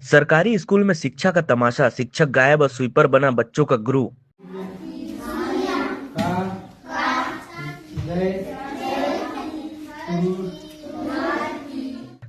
सरकारी स्कूल में शिक्षा का तमाशा, शिक्षक गायब और स्वीपर बना बच्चों का गुरु।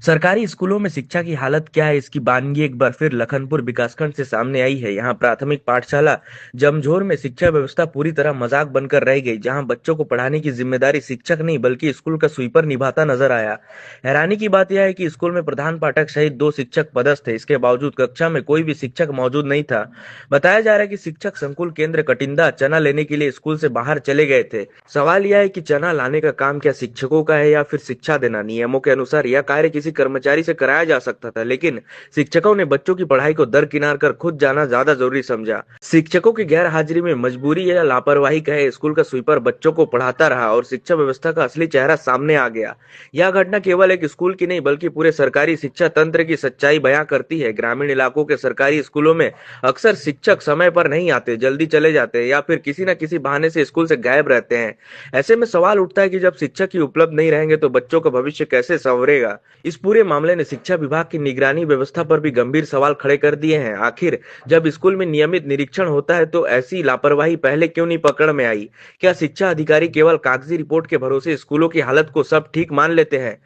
सरकारी स्कूलों में शिक्षा की हालत क्या है, इसकी बानगी एक बार फिर लखनपुर विकासखंड से सामने आई है। यहाँ प्राथमिक पाठशाला जमझोर में शिक्षा व्यवस्था पूरी तरह मजाक बनकर रह गई, जहाँ बच्चों को पढ़ाने की जिम्मेदारी शिक्षक नहीं बल्कि स्कूल का स्वीपर निभाता नजर आया। हैरानी की बात यह है कि स्कूल में प्रधान पाठक सहित 2 शिक्षक पदस्थ थे, इसके बावजूद कक्षा में कोई भी शिक्षक मौजूद नहीं था। बताया जा रहा है कि शिक्षक संकुल केंद्र कटिंदा चना लेने के लिए स्कूल से बाहर चले गए थे। सवाल यह है कि चना लाने का काम क्या शिक्षकों का है या फिर शिक्षा देना। नियमों के अनुसार यह कार्य किसी कर्मचारी से कराया जा सकता था, लेकिन शिक्षकों ने बच्चों की पढ़ाई को दरकिनार कर खुद जाना ज्यादा जरूरी समझा। शिक्षकों की गैर हाजिरी में मजबूरी या लापरवाही कहे, स्कूल का स्वीपर बच्चों को पढ़ाता रहा और शिक्षा व्यवस्था का असली चेहरा सामने आ गया। यह घटना केवल एक स्कूल की नहीं बल्कि पूरे सरकारी शिक्षा तंत्र की सच्चाई बयां करती है। ग्रामीण इलाकों के सरकारी स्कूलों में अक्सर शिक्षक समय पर नहीं आते, जल्दी चले जाते हैं या फिर किसी न किसी बहाने से स्कूल से गायब रहते हैं। ऐसे में सवाल उठता है कि जब शिक्षक ही उपलब्ध नहीं रहेंगे तो बच्चों का भविष्य कैसे संवरेगा। इस पूरे मामले ने शिक्षा विभाग की निगरानी व्यवस्था पर भी गंभीर सवाल खड़े कर दिए हैं। आखिर जब स्कूल में नियमित निरीक्षण होता है तो ऐसी लापरवाही पहले क्यों नहीं पकड़ में आई? क्या शिक्षा अधिकारी केवल कागजी रिपोर्ट के भरोसे स्कूलों की हालत को सब ठीक मान लेते हैं?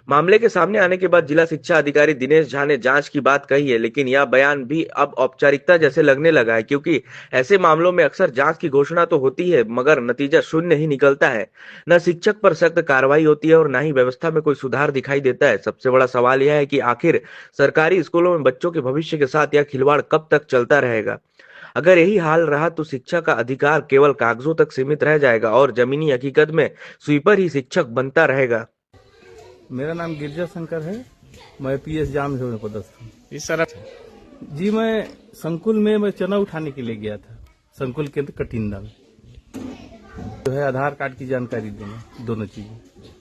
मामले के सामने आने के बाद जिला शिक्षा अधिकारी दिनेश झा ने जांच की बात कही है, लेकिन यह बयान भी अब औपचारिकता जैसे लगने लगा है, क्योंकि ऐसे मामलों में अक्सर जांच की घोषणा तो होती है मगर नतीजा शून्य ही निकलता है। न शिक्षक पर सख्त कार्रवाई होती है और न ही व्यवस्था में कोई सुधार दिखाई देता है। सबसे बड़ा सवाल यह है कि आखिर सरकारी स्कूलों में बच्चों के भविष्य के साथ यह खिलवाड़ कब तक चलता रहेगा? अगर यही हाल रहा तो शिक्षा का अधिकार केवल कागजों तक सीमित रह जाएगा और जमीनी हकीकत में स्वीपर ही शिक्षक बनता रहेगा। मेरा नाम गिरजा शंकर है। मैं पीएस जामझोर में पदस्थ हूँ। इस तरह जी, मैं संकुल में मैं चना उठाने के लिए गया था, संकुल केंद्र कटिंदा में। जो है आधार कार्ड की जानकारी देना, दोनों चीजें।